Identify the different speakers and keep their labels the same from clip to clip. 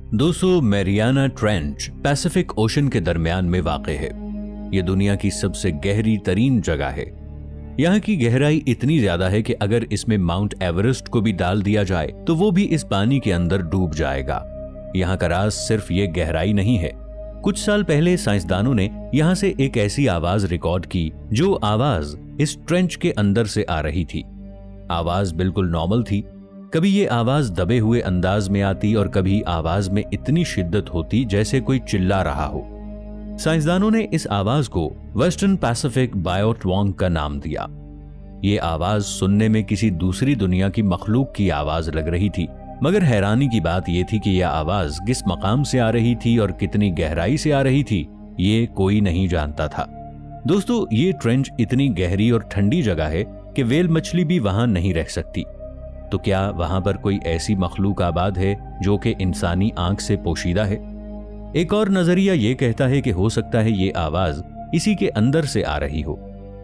Speaker 1: दोस्तों, Mariana trench Pacific ocean के दरमियान में वाक़ है। यह दुनिया की सबसे गहरी तरीन जगह है। यहाँ की गहराई इतनी ज्यादा है कि अगर इसमें माउंट एवरेस्ट को भी डाल दिया जाए तो वो भी इस पानी के अंदर डूब जाएगा। यहाँ का राज सिर्फ ये गहराई नहीं है। कुछ साल पहले साइंसदानों ने यहाँ से एक ऐसी आवाज रिकॉर्ड की जो आवाज इस ट्रेंच के अंदर से आ रही थी। आवाज बिल्कुल नॉर्मल थी। कभी ये आवाज दबे हुए अंदाज में आती और कभी आवाज में इतनी शिद्दत होती जैसे कोई चिल्ला रहा हो। साइंसदानों ने इस आवाज को वेस्टर्न पैसिफिक बायोट्वॉन्ग का नाम दिया। ये आवाज सुनने में किसी दूसरी दुनिया की मखलूक की आवाज लग रही थी, मगर हैरानी की बात यह थी कि यह आवाज किस मकाम से आ रही थी और कितनी गहराई से आ रही थी, ये कोई नहीं जानता था। दोस्तों, ये ट्रेंच इतनी गहरी और ठंडी जगह है कि व्हेल मछली भी वहां नहीं रह सकती। तो क्या वहां पर कोई ऐसी मखलूक आबाद है जो कि इंसानी आंख से पोशीदा है? एक और नजरिया ये कहता है कि हो सकता है ये आवाज इसी के अंदर से आ रही हो।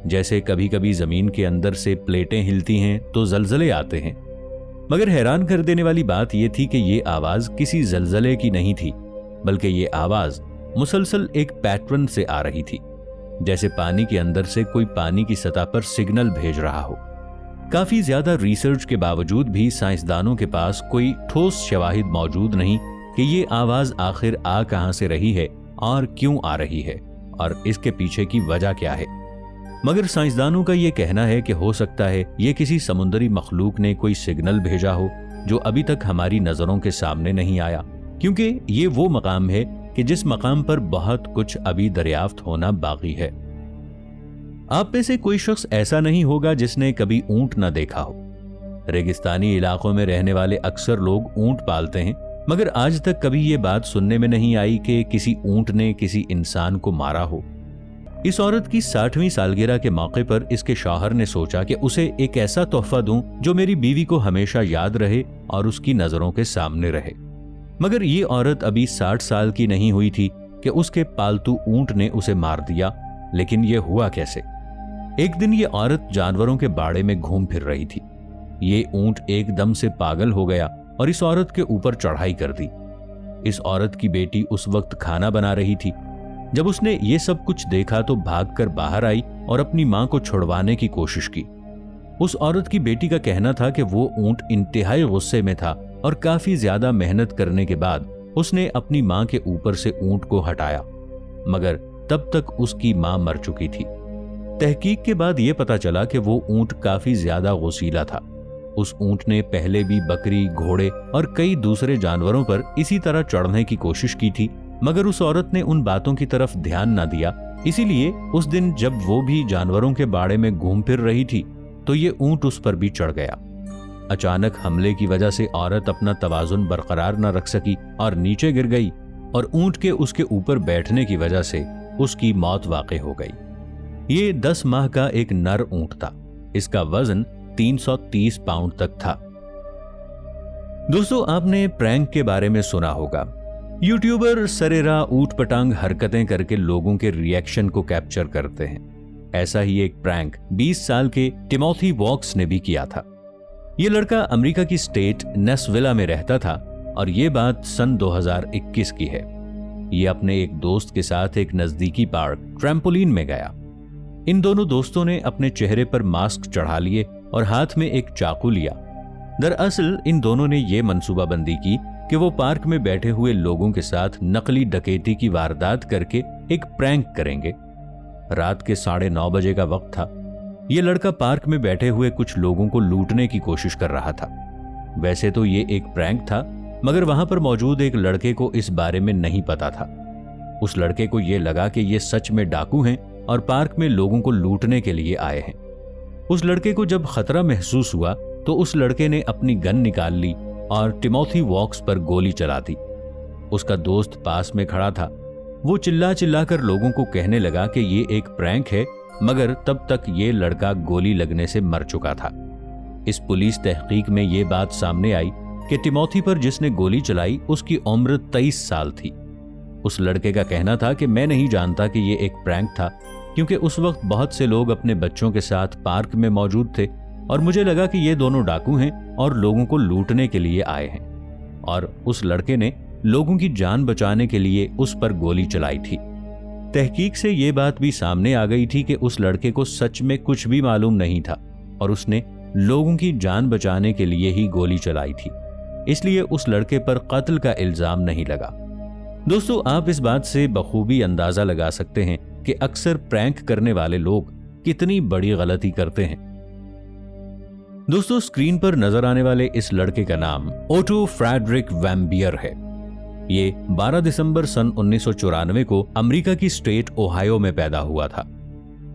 Speaker 1: जैसे कभी कभी जमीन के अंदर से प्लेटें हिलती हैं तो जलजले आते हैं। मगर हैरान कर देने वाली बात यह थी कि ये आवाज किसी जलजले की नहीं थी, बल्कि ये आवाज मुसलसल एक पैटर्न से आ रही थी, जैसे पानी के अंदर से कोई पानी की सतह पर सिग्नल भेज रहा हो। काफी ज्यादा रिसर्च के बावजूद भी साइंसदानों के पास कोई ठोस शवाहिद मौजूद नहीं कि ये आवाज आखिर आ कहां से रही है और क्यों आ रही है और इसके पीछे की वजह क्या है। मगर साइंसदानों का ये कहना है कि हो सकता है ये किसी समुद्री मखलूक ने कोई सिग्नल भेजा हो जो अभी तक हमारी नजरों के सामने नहीं आया, क्योंकि ये वो मकाम है कि जिस मकाम पर बहुत कुछ अभी दरियाफ्त होना बाकी है। आप में से कोई शख्स ऐसा नहीं होगा जिसने कभी ऊंट न देखा हो। रेगिस्तानी इलाकों में रहने वाले अक्सर लोग ऊंट पालते हैं, मगर आज तक कभी ये बात सुनने में नहीं आई कि किसी ऊंट ने किसी इंसान को मारा हो। इस औरत की 60वीं सालगिरह के मौके पर इसके शौहर ने सोचा कि उसे एक ऐसा तोहफा दूं जो मेरी बीवी को हमेशा याद रहे और उसकी नजरों के सामने रहे। मगर ये औरत अभी 60 साल की नहीं हुई थी कि उसके पालतू ऊंट ने उसे मार दिया। लेकिन यह हुआ कैसे? एक दिन ये औरत जानवरों के बाड़े में घूम फिर रही थी। ये ऊंट एकदम से पागल हो गया और इस औरत के ऊपर चढ़ाई कर दी। इस औरत की बेटी उस वक्त खाना बना रही थी। जब उसने ये सब कुछ देखा तो भागकर बाहर आई और अपनी मां को छुड़वाने की कोशिश की। उस औरत की बेटी का कहना था कि वो ऊंट इंतहाई गुस्से में था और काफी ज्यादा मेहनत करने के बाद उसने अपनी मां के ऊपर से ऊंट को हटाया, मगर तब तक उसकी मां मर चुकी थी। तहकीक के बाद यह पता चला कि वो ऊंट काफी ज्यादा गुस्सीला था। उस ऊंट ने पहले भी बकरी, घोड़े और कई दूसरे जानवरों पर इसी तरह चढ़ने की कोशिश की थी, मगर उस औरत ने उन बातों की तरफ ध्यान न दिया। इसीलिए उस दिन जब वो भी जानवरों के बाड़े में घूम फिर रही थी तो ये ऊंट उस पर भी चढ़ गया। अचानक हमले की वजह से औरत अपना तवाजुन बरकरार न रख सकी और नीचे गिर गई और ऊंट के उसके ऊपर बैठने की वजह से उसकी मौत वाक़ई हो गई। ये 10 माह का एक नर ऊंट था। इसका वजन 330 पाउंड तक था। दोस्तों, आपने प्रैंक के बारे में सुना होगा। यूट्यूबर सरेरा ऊट पटांग हरकतें करके लोगों के रिएक्शन को कैप्चर करते हैं। ऐसा ही एक प्रैंक 20 साल के टिमोथी वॉक्स ने भी किया था। ये लड़का अमेरिका की स्टेट नेस्विला में रहता था और ये बात सन 2021 की है। ये अपने एक दोस्त के साथ एक नजदीकी पार्क ट्रैम्पोलिन में गया। इन दोनों दोस्तों ने अपने चेहरे पर मास्क चढ़ा लिए और हाथ में एक चाकू लिया। दरअसल इन दोनों ने यह मंसूबाबंदी की कि वो पार्क में बैठे हुए लोगों के साथ नकली डकैती की वारदात करके एक प्रैंक करेंगे। रात के 9:30 बजे का वक्त था। यह लड़का पार्क में बैठे हुए कुछ लोगों को लूटने की कोशिश कर रहा था। वैसे तो ये एक प्रैंक था, मगर वहां पर मौजूद एक लड़के को इस बारे में नहीं पता था। उस लड़के को यह लगा कि ये सच में डाकू हैं और पार्क में लोगों को लूटने के लिए आए हैं। उस लड़के को जब खतरा महसूस हुआ तो उस लड़के ने अपनी गन निकाल ली और टिमोथी वॉक्स पर गोली चला दी। उसका दोस्त पास में खड़ा था। वो चिल्ला चिल्लाकर लोगों को कहने लगा कि ये एक प्रैंक है, मगर तब तक ये लड़का गोली लगने से मर चुका था। इस पुलिस तहकीक में ये बात सामने आई कि टिमोथी पर जिसने गोली चलाई उसकी उम्र 23 साल थी। उस लड़के का कहना था कि मैं नहीं जानता कि ये एक प्रैंक था, क्योंकि उस वक्त बहुत से लोग अपने बच्चों के साथ पार्क में मौजूद थे और मुझे लगा कि ये दोनों डाकू हैं और लोगों को लूटने के लिए आए हैं। और उस लड़के ने लोगों की जान बचाने के लिए उस पर गोली चलाई थी। तहकीक से ये बात भी सामने आ गई थी कि उस लड़के को सच में कुछ भी मालूम नहीं था और उसने लोगों की जान बचाने के लिए ही गोली चलाई थी, इसलिए उस लड़के पर कत्ल का इल्जाम नहीं लगा। दोस्तों, आप इस बात से बखूबी अंदाजा लगा सकते हैं कि अक्सर प्रैंक करने वाले लोग कितनी बड़ी गलती करते हैं। दोस्तों, स्क्रीन पर नजर आने वाले इस लड़के का नाम ओटो फ्रेडरिक वैम्बियर है। ये 12 दिसंबर सन 1994 को अमेरिका की स्टेट ओहायो में पैदा हुआ था।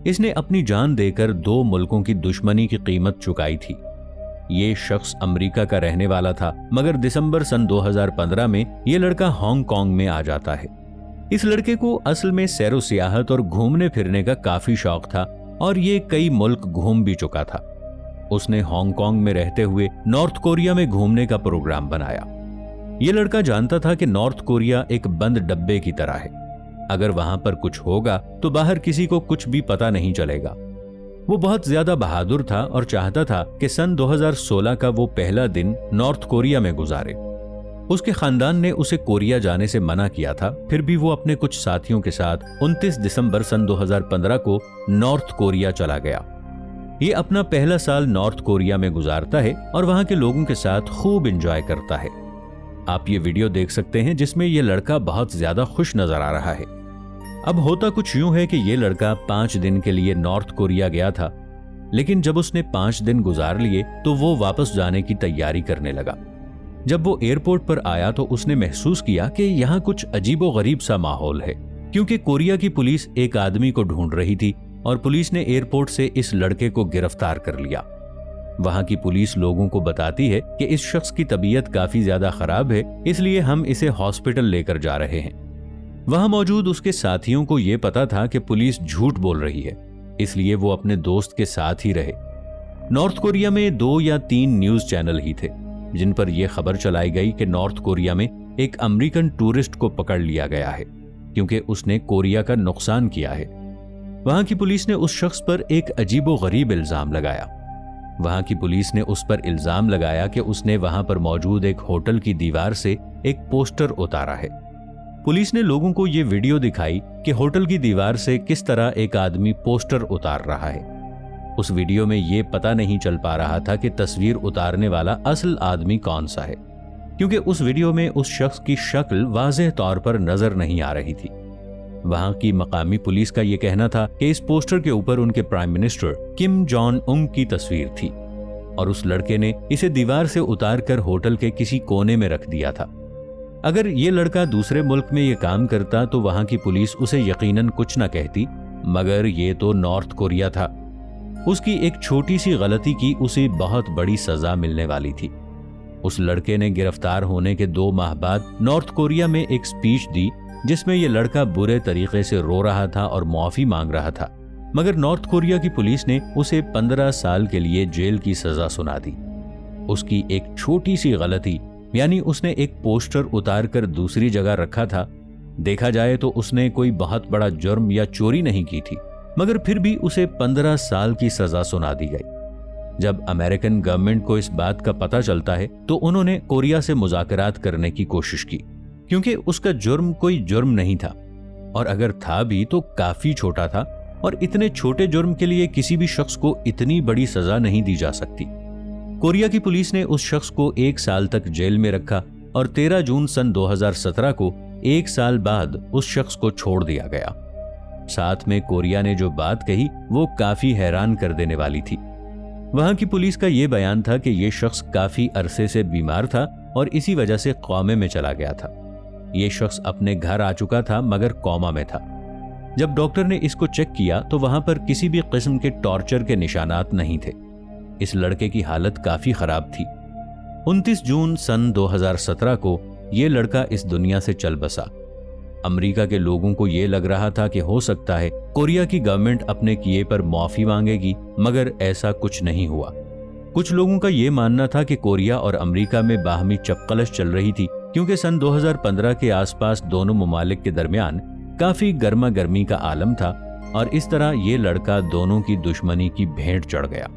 Speaker 1: इसने अपनी जान देकर 2 मुल्कों की दुश्मनी की कीमत चुकाई थी। ये शख्स अमेरिका का रहने वाला था, मगर दिसंबर सन 2015 में ये लड़का हांगकांग में आ जाता है। इस लड़के को असल में सैरो सियाहत और घूमने फिरने का काफी शौक था और ये कई मुल्क घूम भी चुका था। उसने हांगकांग में रहते हुए नॉर्थ कोरिया में घूमने का प्रोग्राम बनाया। ये लड़का जानता था कि नॉर्थ कोरिया एक बंद डब्बे की तरह है। अगर वहां पर कुछ होगा तो बाहर किसी को कुछ भी पता नहीं चलेगा। वो बहुत ज्यादा बहादुर था और चाहता था कि सन 2016 का वो पहला दिन नॉर्थ कोरिया में गुजारे। उसके खानदान ने उसे कोरिया जाने से मना किया था, फिर भी वो अपने कुछ साथियों के साथ 29 दिसंबर सन 2015 को नॉर्थ कोरिया चला गया। ये अपना पहला साल नॉर्थ कोरिया में गुजारता है और वहां के लोगों के साथ खूब एंजॉय करता है। आप ये वीडियो देख सकते हैं जिसमें ये लड़का बहुत ज्यादा खुश नजर आ रहा है। अब होता कुछ यूं है कि ये लड़का 5 दिन के लिए नॉर्थ कोरिया गया था, लेकिन जब उसने 5 दिन गुजार लिए तो वो वापस जाने की तैयारी करने लगा। जब वो एयरपोर्ट पर आया तो उसने महसूस किया कि यहाँ कुछ अजीबोगरीब सा माहौल है, क्योंकि कोरिया की पुलिस एक आदमी को ढूंढ रही थी और पुलिस ने एयरपोर्ट से इस लड़के को गिरफ्तार कर लिया। वहां की पुलिस लोगों को बताती है कि इस शख्स की तबीयत काफी ज्यादा खराब है, इसलिए हम इसे हॉस्पिटल लेकर जा रहे हैं। वहां मौजूद उसके साथियों को यह पता था कि पुलिस झूठ बोल रही है, इसलिए वो अपने दोस्त के साथ ही रहे। नॉर्थ कोरिया में 2 या 3 न्यूज चैनल ही थे जिन पर यह खबर चलाई गई कि नॉर्थ कोरिया में एक अमेरिकन टूरिस्ट को पकड़ लिया गया है क्योंकि उसने कोरिया का नुकसान किया है। वहां की पुलिस ने उस शख्स पर एक अजीबोगरीब इल्जाम लगाया। वहां की पुलिस ने उस पर इल्जाम लगाया कि उसने वहां पर मौजूद एक होटल की दीवार से एक पोस्टर उतारा है। पुलिस ने लोगों को ये वीडियो दिखाई कि होटल की दीवार से किस तरह एक आदमी पोस्टर उतार रहा है। उस वीडियो में ये पता नहीं चल पा रहा था कि तस्वीर उतारने वाला असल आदमी कौन सा है, क्योंकि उस वीडियो में उस शख्स की शक्ल वाज़ेह तौर पर नजर नहीं आ रही थी। वहां की मकामी पुलिस का यह कहना था कि इस पोस्टर के ऊपर उनके prime minister Kim Jong Un की तस्वीर थी और उस लड़के ने इसे दीवार से उतार कर होटल के किसी कोने में रख दिया था। अगर ये लड़का दूसरे मुल्क में ये काम करता तो वहां की पुलिस उसे यकीनन कुछ न कहती, मगर ये तो नॉर्थ कोरिया था। उसकी एक छोटी सी गलती की उसे बहुत बड़ी सजा मिलने वाली थी। उस लड़के ने गिरफ्तार होने के 2 माह बाद नॉर्थ कोरिया में एक स्पीच दी जिसमें यह लड़का बुरे तरीके से रो रहा था और माफी मांग रहा था, मगर नॉर्थ कोरिया की पुलिस ने उसे 15 साल के लिए जेल की सजा सुना दी। उसकी एक छोटी सी गलती, यानी उसने एक पोस्टर उतार कर दूसरी जगह रखा था। देखा जाए तो उसने कोई बहुत बड़ा जुर्म या चोरी नहीं की थी, मगर फिर भी उसे 15 साल की सजा सुना दी गई। जब अमेरिकन गवर्नमेंट को इस बात का पता चलता है तो उन्होंने कोरिया से मुज़ाकरात करने की कोशिश की, क्योंकि उसका जुर्म कोई जुर्म नहीं था, और अगर था भी तो काफी छोटा था, और इतने छोटे जुर्म के लिए किसी भी शख्स को इतनी बड़ी सजा नहीं दी जा सकती। कोरिया की पुलिस ने उस शख्स को 1 साल तक जेल में रखा और 13 जून सन 2017 को 1 साल बाद उस शख्स को छोड़ दिया गया। साथ में कोरिया ने जो बात कही वो काफी हैरान कर देने वाली थी। वहां की पुलिस का यह बयान था कि यह शख्स काफी अरसे से बीमार था और इसी वजह से कोमे में चला गया था। यह शख्स अपने घर आ चुका था मगर कोमा में था। जब डॉक्टर ने इसको चेक किया तो वहां पर किसी भी किस्म के टॉर्चर के निशानात नहीं थे। इस लड़के की हालत काफी खराब थी। 29 जून सन 2017 को यह लड़का इस दुनिया से चल बसा। अमेरिका के लोगों को यह लग रहा था कि हो सकता है कोरिया की गवर्नमेंट अपने किए पर माफी मांगेगी, मगर ऐसा कुछ नहीं हुआ। कुछ लोगों का यह मानना था कि कोरिया और अमेरिका में बाहमी चपकलश चल रही थी, क्योंकि सन 2015 के आसपास दोनों ममालिक के दरमियान काफी गर्मा गर्मी का आलम था और इस तरह यह लड़का दोनों की दुश्मनी की भेंट चढ़ गया।